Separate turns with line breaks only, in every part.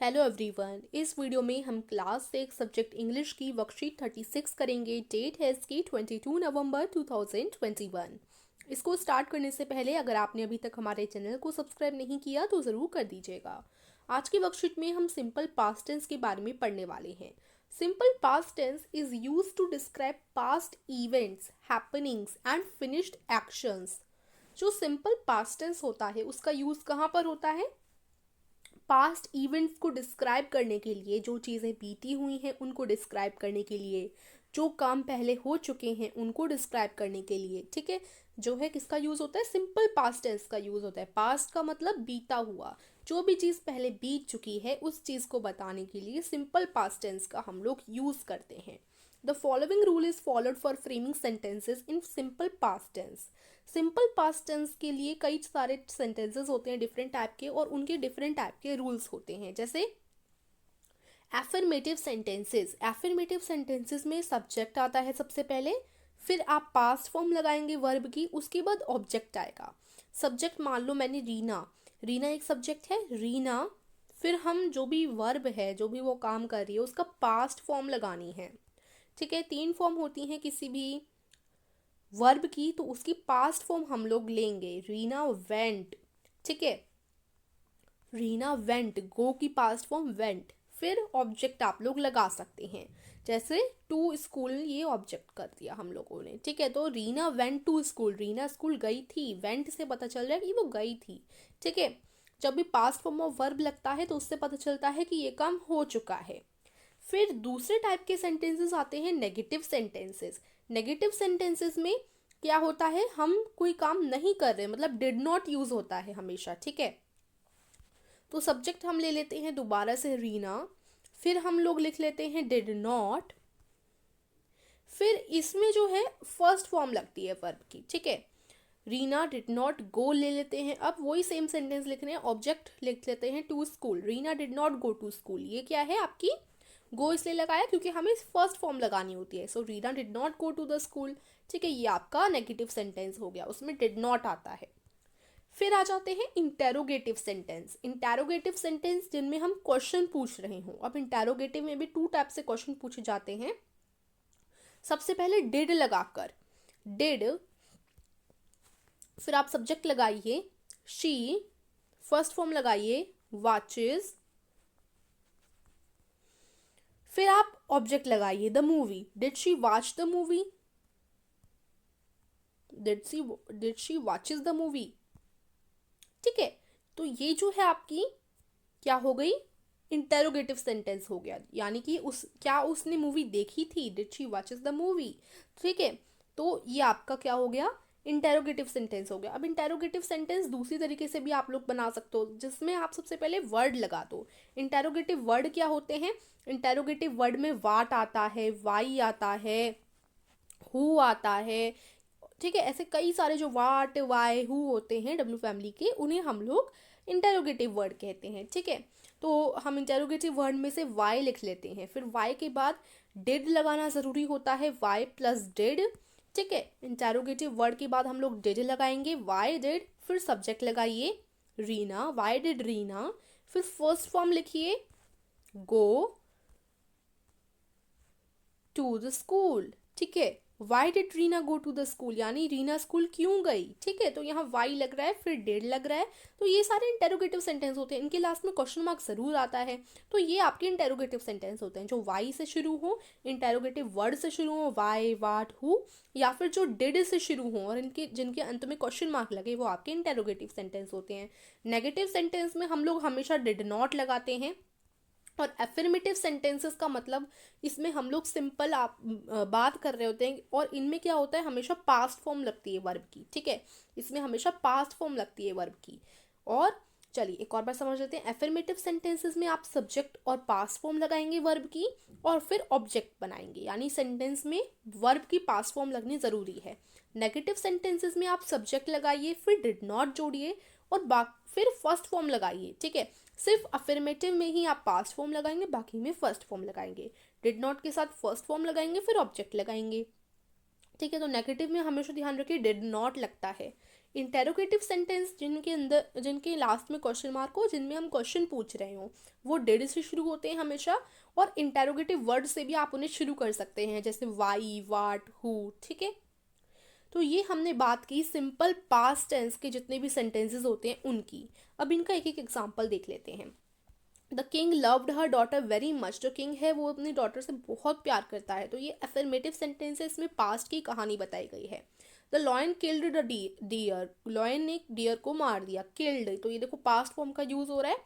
Hello everyone. इस video में हम क्लास 6 सब्जेक्ट इंग्लिश की वर्कशीट 36 करेंगे। डेट है इसकी 22 नवंबर 2021। इसको स्टार्ट करने से पहले अगर आपने अभी तक हमारे चैनल को सब्सक्राइब नहीं किया तो ज़रूर कर दीजिएगा। आज की वर्कशीट में हम सिंपल पास्ट टेंस के बारे में पढ़ने वाले हैं। Simple past tense is use to describe past events, happenings and finished actions. जो सिंपल पास्ट टेंस होता है उसका यूज़ कहाँ पर होता है? पास्ट इवेंट्स को डिस्क्राइब करने के लिए, जो चीज़ें बीती हुई हैं उनको डिस्क्राइब करने के लिए, जो काम पहले हो चुके हैं उनको डिस्क्राइब करने के लिए। ठीक है, जो है किसका यूज़ होता है? सिंपल पास्ट टेंस का यूज़ होता है। पास्ट का मतलब बीता हुआ, जो भी चीज़ पहले बीत चुकी है उस चीज़ को बताने के लिए सिंपल पास्ट टेंस का हम लोग यूज़ करते हैं। The following rule is followed for framing sentences in simple past tense. Simple past tense के लिए कई सारे सेंटेंसेस होते हैं डिफरेंट टाइप के, और उनके डिफरेंट टाइप के रूल्स होते हैं। जैसे एफर्मेटिव सेंटेंसेस। एफर्मेटिव सेंटेंसेस में सब्जेक्ट आता है सबसे पहले, फिर आप पास्ट फॉर्म लगाएंगे वर्ब की, उसके बाद ऑब्जेक्ट आएगा। सब्जेक्ट मान लो मैंने रीना, रीना एक सब्जेक्ट है, रीना। फिर हम जो भी वर्ब है, जो भी वो काम कर रही है, उसका पास्ट फॉर्म लगानी है। ठीक है, 3 फॉर्म होती हैं किसी भी वर्ब की, तो उसकी पास्ट फॉर्म हम लोग लेंगे। रीना वेंट, ठीक है, रीना वेंट, गो की पास्ट फॉर्म वेंट। फिर ऑब्जेक्ट आप लोग लगा सकते हैं, जैसे टू स्कूल, ये ऑब्जेक्ट कर दिया हम लोगों ने। ठीक है, तो Reena went to school, Reena school गई थी, वेंट से पता चल रहा है कि वो गई थी। ठीक है, जब भी पास्ट फॉर्म ऑफ वर्ब लगता है तो उससे पता चलता है कि ये काम हो चुका है। फिर दूसरे टाइप के सेंटेंसेस आते हैं नेगेटिव सेंटेंसेस। नेगेटिव सेंटेंसेस में क्या होता है? हम कोई काम नहीं कर रहे, मतलब डिड नॉट यूज होता है हमेशा। ठीक है, तो सब्जेक्ट हम ले लेते हैं दोबारा से रीना, फिर हम लोग लिख लेते हैं डिड नॉट, फिर इसमें जो है फर्स्ट फॉर्म लगती है वर्ब की। ठीक है, रीना डिड नॉट गो ले लेते हैं, अब वही सेम सेंटेंस लिख रहे हैं, ऑब्जेक्ट लिख लेते हैं to school, Reena did not go to school. ये क्या है आपकी? गो इसलिए लगाया क्योंकि हमें फर्स्ट फॉर्म लगानी होती है। So Reena did not go to the school. ठीक है, ये आपका नेगेटिव सेंटेंस हो गया, उसमें डिड नॉट आता है। फिर आ जाते हैं इंटेरोगेटिव सेंटेंस। इंटेरोगेटिव सेंटेंस जिनमें हम क्वेश्चन पूछ रहे हो। अब इंटेरोगेटिव में भी 2 टाइप से क्वेश्चन पूछे जाते हैं। सबसे पहले डिड लगाकर, डिड, फिर आप सब्जेक्ट लगाइए शी, फर्स्ट फॉर्म लगाइए वॉचेस, फिर आप ऑब्जेक्ट लगाइए the movie, did she watch the movie, did she watches the movie. ठीक है, तो ये जो है आपकी क्या हो गई? इंटेरोगेटिव सेंटेंस हो गया, यानी कि क्या उसने मूवी देखी थी? Did she watches the movie. ठीक है, तो ये आपका क्या हो गया? इंटेरोगेटिव सेंटेंस हो गया। अब इंटेरोगेटिव सेंटेंस दूसरी तरीके से भी आप लोग बना सकते हो, जिसमें आप सबसे पहले वर्ड लगा दो। इंटेरोगेटिव वर्ड क्या होते हैं? इंटेरोगेटिव वर्ड में वाट आता है, वाई आता है, हु आता है। ठीक है, ऐसे कई सारे जो वाट वाई हु होते हैं डब्ल्यू फैमिली के, उन्हें हम लोग इंटेरोगेटिव वर्ड कहते हैं। ठीक है, तो हम इंटेरोगेटिव वर्ड में से वाई लिख लेते हैं, फिर वाई के बाद डिड लगाना ज़रूरी होता है, वाई प्लस डिड। ठीक है, इंटेरोगेटिव वर्ड के बाद हम लोग डिड लगाएंगे, वाई डिड, फिर सब्जेक्ट लगाइए रीना, वाई डिड रीना, फिर फर्स्ट फॉर्म लिखिए गो टू द स्कूल। ठीक है, why did Reena go to the school, यानी रीना स्कूल क्यों गई। ठीक है, तो यहाँ वाई लग रहा है, फिर डिड लग रहा है। तो ये सारे इंटेरोगेटिव सेंटेंस होते हैं, इनके लास्ट में क्वेश्चन मार्क जरूर आता है। तो ये आपके इंटेरोगेटिव सेंटेंस होते हैं, जो वाई से शुरू हो, इंटेरोगेटिव वर्ड से शुरू हो, वाई वाट हु, या फिर जो डिड से शुरू हो और इनके जिनके अंत में क्वेश्चन मार्क लगे, वो आपके इंटेरोगेटिव सेंटेंस होते हैं। नेगेटिव सेंटेंस में हम लोग हमेशा डिड नॉट लगाते हैं। और एफर्मेटिव सेंटेंसेस का मतलब, इसमें हम लोग सिंपल आप बात कर रहे होते हैं, और इनमें क्या होता है? हमेशा पास्ट फॉर्म लगती है वर्ब की। ठीक है, इसमें हमेशा पास्ट फॉर्म लगती है वर्ब की। और चलिए एक और बार समझ लेते हैं। एफर्मेटिव सेंटेंसेस में आप सब्जेक्ट और पास्ट फॉर्म लगाएंगे वर्ब की, और फिर ऑब्जेक्ट बनाएंगे, यानी सेंटेंस में वर्ब की पास्ट फॉर्म लगनी ज़रूरी है। नेगेटिव सेंटेंसेस में आप सब्जेक्ट लगाइए, फिर डिड नॉट जोड़िए, और फिर फर्स्ट फॉर्म लगाइए। ठीक है, सिर्फ अफर्मेटिव में ही आप पास्ट फॉर्म लगाएंगे, बाकी में फर्स्ट फॉर्म लगाएंगे। डिड नॉट के साथ फर्स्ट फॉर्म लगाएंगे, फिर ऑब्जेक्ट लगाएंगे। ठीक है, तो नेगेटिव में हमेशा ध्यान रखिए डिड नॉट लगता है। इंटेरोगेटिव सेंटेंस जिनके लास्ट में क्वेश्चन मार्क हो, जिनमें हम क्वेश्चन पूछ रहे हो, वो डिड से शुरू होते हैं हमेशा, और इंटेरोगेटिव वर्ड से भी आप उन्हें शुरू कर सकते हैं, जैसे वाई, वाट, हु, ठीक है। तो ये हमने बात की सिंपल पास्ट टेंस के जितने भी सेंटेंसेस होते हैं उनकी। अब इनका एक एक एग्जाम्पल देख लेते हैं। The king loved her daughter very much. जो किंग है वो अपनी डॉटर से बहुत प्यार करता है, तो ये अफर्मेटिव सेंटेंस है, इसमें पास्ट की कहानी बताई गई है। The lion killed the deer. Lion ने डियर को मार दिया, किल्ड, तो ये देखो पास्ट फॉर्म का यूज हो रहा है,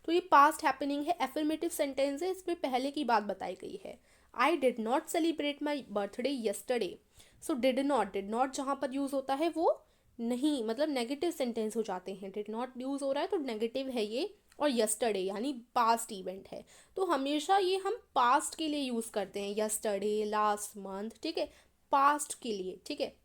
तो ये पास्ट हैपनिंग है, अफर्मेटिव सेंटेंस है, इसमें पहले की बात बताई गई है। I did not celebrate my birthday yesterday. So did not जहाँ पर यूज होता है वो नहीं, मतलब नेगेटिव सेंटेंस हो जाते हैं। डिड नॉट यूज हो रहा है तो नेगेटिव है ये, और यस्टरडे यानी पास्ट इवेंट है, तो हमेशा ये हम पास्ट के लिए यूज करते हैं, यस्टरडे, लास्ट मंथ, ठीक है, पास्ट के लिए, ठीक है।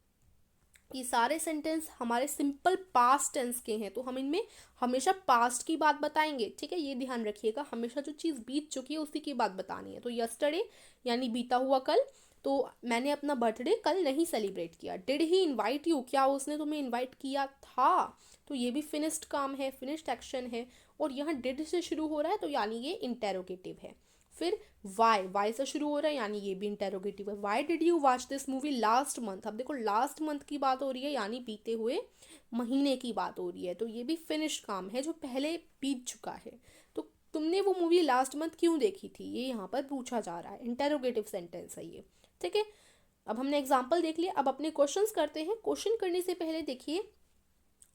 ये सारे सेंटेंस हमारे सिंपल पास्ट टेंस के हैं, तो हम इनमें हमेशा पास्ट की बात बताएंगे, ठीक है, ये ध्यान रखिएगा, हमेशा जो चीज़ बीत चुकी है उसी की बात बतानी है। तो यस्टरडे यानी बीता हुआ कल, तो मैंने अपना बर्थडे कल नहीं सेलिब्रेट किया। डिड ही इनवाइट यू, क्या उसने तुम्हें इनवाइट किया था, तो ये भी फिनिश्ड काम है, फिनिश्ड एक्शन है, और यहाँ डिड से शुरू हो रहा है तो यानी ये इंटेरोगेटिव है। फिर वाई से शुरू हो रहा है यानी ये भी इंटेरोगेटिव है। Why did you watch this movie last month. अब देखो लास्ट मंथ की बात हो रही है यानी बीते हुए महीने की बात हो रही है, तो ये भी फिनिश्ड काम है जो पहले बीत चुका है। तो तुमने वो मूवी लास्ट मंथ क्यों देखी थी, ये यहाँ पर पूछा जा रहा है, इंटेरोगेटिव सेंटेंस है ये, ठीक है। अब हमने एग्जाम्पल देख लिया, अब अपने क्वेश्चंस करते हैं। क्वेश्चन करने से पहले देखिए,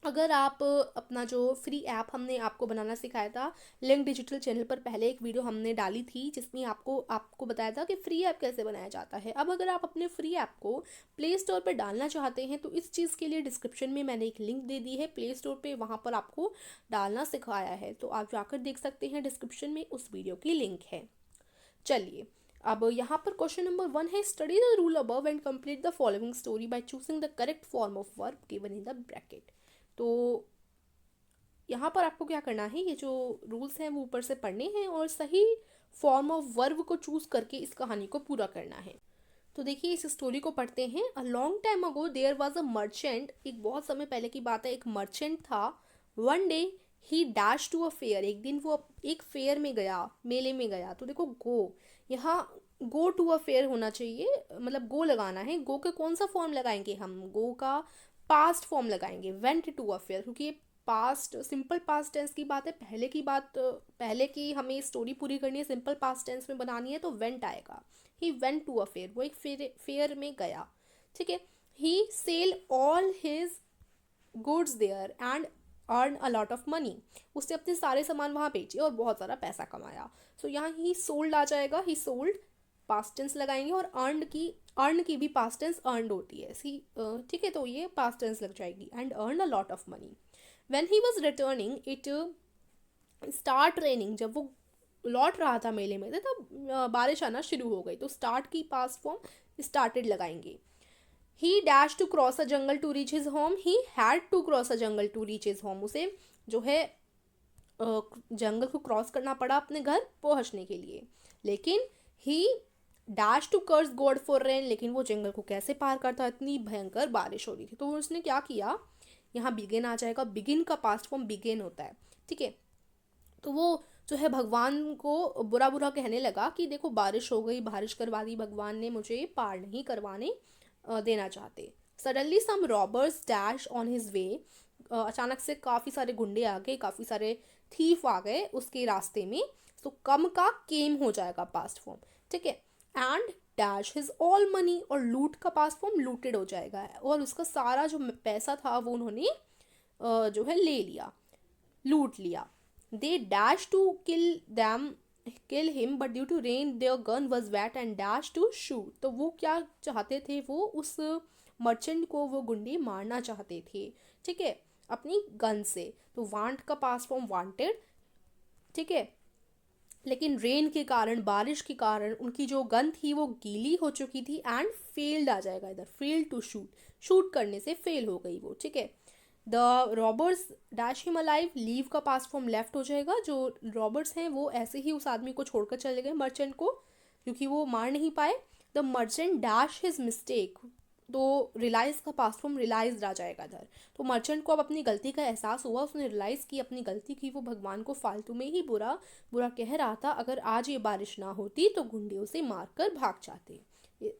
अगर आप अपना जो फ्री ऐप हमने आपको बनाना सिखाया था लिंक डिजिटल चैनल पर, पहले एक वीडियो हमने डाली थी जिसमें आपको बताया था कि फ्री ऐप कैसे बनाया जाता है। अब अगर आप अपने फ्री ऐप को प्ले स्टोर पर डालना चाहते हैं तो इस चीज़ के लिए डिस्क्रिप्शन में मैंने एक लिंक दे दी है प्ले स्टोर पे, वहाँ पर आपको डालना सिखाया है, तो आप जाकर देख सकते हैं, डिस्क्रिप्शन में उस वीडियो की लिंक है। चलिए, अब यहाँ पर क्वेश्चन नंबर 1 है, study the rule above and complete the following story by choosing the correct form of verb given in the bracket. तो यहाँ पर आपको क्या करना है, ये जो रूल्स हैं वो ऊपर से पढ़ने हैं और सही फॉर्म ऑफ वर्ब को चूज करके इस कहानी को पूरा करना है। तो देखिए इस स्टोरी को पढ़ते हैं। A long time ago there was a merchant. एक बहुत समय पहले की बात है, एक मर्चेंट था। One day he dash to a fair. एक दिन वो एक फेयर में गया, मेले में गया। तो देखो गो, यहाँ गो टू अ फेयर होना चाहिए, मतलब गो लगाना है। गो का कौन सा फॉर्म लगाएंगे हम, गो का पास्ट फॉर्म लगाएंगे, वेंट टू अ फेयर, क्योंकि ये पास्ट सिंपल पास्ट टेंस की बात है, पहले की बात, पहले की हमें स्टोरी पूरी करनी है, सिंपल पास्ट टेंस में बनानी है, तो वेंट आएगा। He went to a fair, वो एक फेयर में गया, ठीक है। He sell all his goods there and earn a lot of money. उसने अपने सारे सामान वहाँ बेचे और बहुत सारा पैसा कमाया। सो यहाँ ही सोल्ड आ जाएगा, ही सोल्ड पास्ट टेंस लगाएंगे, और अर्न की भी पास्ट टेंस अर्नड होती है, ठीक है, तो ये पास्ट टेंस लग जाएगी, and earn a lot of money. When he was returning it start raining. जब वो लौट रहा था मेले में से तब बारिश आना शुरू हो गई, तो स्टार्ट की पास्ट फॉर्म स्टार्टेड लगाएंगे। He dash to cross a jungle to reach his home. He had to cross a jungle to reach his home. उसे जो है जंगल को क्रॉस करना पड़ा अपने घर पहुंचने के लिए। लेकिन he dash to curse god for rain. लेकिन वो जंगल को कैसे पार करता, इतनी भयंकर बारिश हो रही थी, तो उसने क्या किया, यहाँ बिगिन आ जाएगा। बिगिन का पास्ट फॉर्म बिगिन होता है, ठीक है। तो वो जो है भगवान को बुरा बुरा कहने लगा कि देखो बारिश हो गई, बारिश करवा दी भगवान ने, मुझे पार नहीं करवाने देना चाहते। Suddenly some robbers dash on his way. अचानक से काफ़ी सारे गुंडे आ गए, काफ़ी सारे थीफ आ गए उसके रास्ते में। तो कम का केम हो जाएगा पास्ट फॉर्म, ठीक है। And dash his all money, और लूट का पास्ट फॉर्म लूटेड हो जाएगा, और उसका सारा जो पैसा था वो उन्होंने जो है ले लिया, लूट लिया। They dash to kill him but due to rain their gun was wet and dash to shoot. तो वो क्या चाहते थे, वो उस मर्चेंट को वो गुंडे मारना चाहते थे, ठीक है, अपनी गन से। तो वांट का पास फॉर्म वांटेड, ठीक है। लेकिन रेन के कारण, बारिश के कारण उनकी जो गन थी वो गीली हो चुकी थी, एंड फेल्ड आ जाएगा इधर, फेल टू शूट, शूट करने से फेल हो गई वो, ठीक है। The robbers dash him alive. Leave का पास्ट फॉर्म लेफ्ट हो जाएगा। जो रॉबर्स हैं वो ऐसे ही उस आदमी को छोड़कर चले गए, मर्चेंट को, क्योंकि वो मार नहीं पाए। The merchant dash his mistake. तो रियलाइज का पास्ट फॉर्म रियलाइज्ड आ जाएगा इधर। तो मर्चेंट को अब अपनी गलती का एहसास हुआ, उसने रियलाइज़ की अपनी गलती की, वो भगवान को फालतू में ही बुरा बुरा कह रहा था। अगर आज ये बारिश ना होती तो गुंडे उसे मार कर भाग जाते।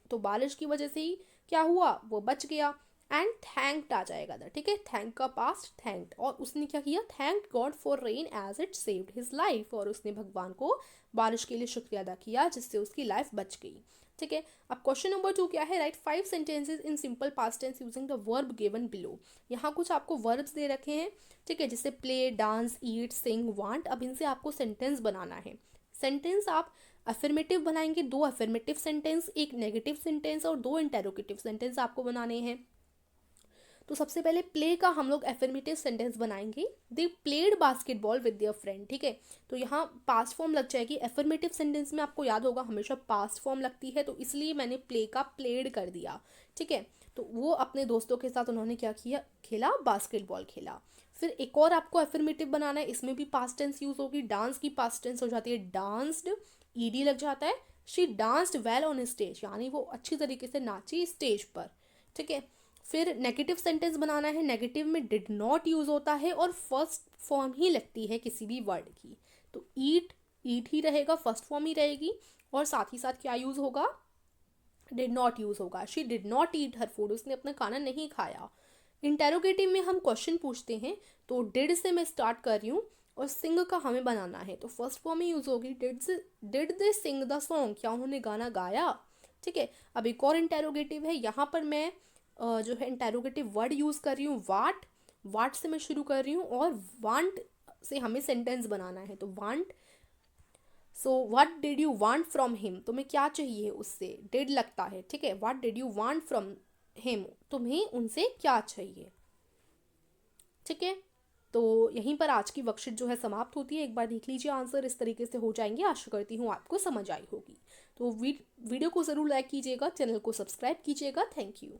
तो बारिश की वजह से ही क्या हुआ, वो बच गया। एंड थैंक्ड आ जाएगा इधर, ठीक है, थैंक का पास्ट थैंक्ड। और उसने क्या किया, thanked god for rain as it saved his life. और उसने भगवान को बारिश के लिए शुक्रिया अदा किया जिससे उसकी लाइफ बच गई। ठीक है, अब क्वेश्चन नंबर 2 क्या है, write 5 sentences in simple past tense using the verb given below. यहाँ कुछ आपको वर्ब्स दे रखे हैं, ठीक है, जैसे प्ले, डांस, ईट, सिंग, वांट। अब इनसे आपको सेंटेंस बनाना है। सेंटेंस आप अफर्मेटिव बनाएंगे, 2 अफर्मेटिव सेंटेंस, 1 नेगेटिव सेंटेंस और 2 इंटेरोगेटिव सेंटेंस आपको बनाने हैं। तो सबसे पहले प्ले का हम लोग एफर्मेटिव सेंटेंस बनाएंगे, they played basketball with their friend. ठीक है, तो यहाँ पास्ट फॉर्म लग जाएगी। एफर्मेटिव सेंटेंस में आपको याद होगा हमेशा पास्ट फॉर्म लगती है, तो इसलिए मैंने प्ले का प्लेड कर दिया। ठीक है, तो वो अपने दोस्तों के साथ उन्होंने क्या किया, खेला, बास्केटबॉल खेला। फिर एक और आपको एफर्मेटिव बनाना है, इसमें भी पास्ट टेंस यूज होगी। डांस की पास्ट टेंस हो जाती है डांस्ड, ईडी लग जाता है। She danced well on stage, यानी वो अच्छी तरीके से नाची स्टेज पर। ठीक है, फिर नेगेटिव सेंटेंस बनाना है। नेगेटिव में डिड नॉट यूज होता है और फर्स्ट फॉर्म ही लगती है किसी भी वर्ड की। तो ईट, ईट ही रहेगा, फर्स्ट फॉर्म ही रहेगी। और साथ ही साथ क्या यूज होगा, डिड नॉट यूज होगा। She did not eat her food, उसने अपना खाना नहीं खाया। इंटेरोगेटिव में हम क्वेश्चन पूछते हैं, तो डिड से मैं स्टार्ट कर रही हूँ और सिंग का हमें बनाना है, तो फर्स्ट फॉर्म ही यूज होगी, did they sing the song, क्या उन्होंने गाना गाया। ठीक है, अब एक और इंटेरोगेटिव है, यहाँ पर मैं जो है इंटेरोगेटिव वर्ड यूज़ कर रही हूँ, वाट। वाट से मैं शुरू कर रही हूँ और वांट से हमें सेंटेंस बनाना है। तो want, so what did you want from him, तुम्हें क्या चाहिए उससे, डिड लगता है। ठीक है, what did you want from him, तुम्हें उनसे क्या चाहिए। ठीक है, तो यहीं पर आज की वर्कशीट जो है समाप्त होती है। एक बार देख लीजिए, आंसर इस तरीके से हो जाएंगे। आशा करती हूँ आपको समझ आई होगी। तो वीडियो को ज़रूर लाइक कीजिएगा, चैनल को सब्सक्राइब कीजिएगा। Thank you.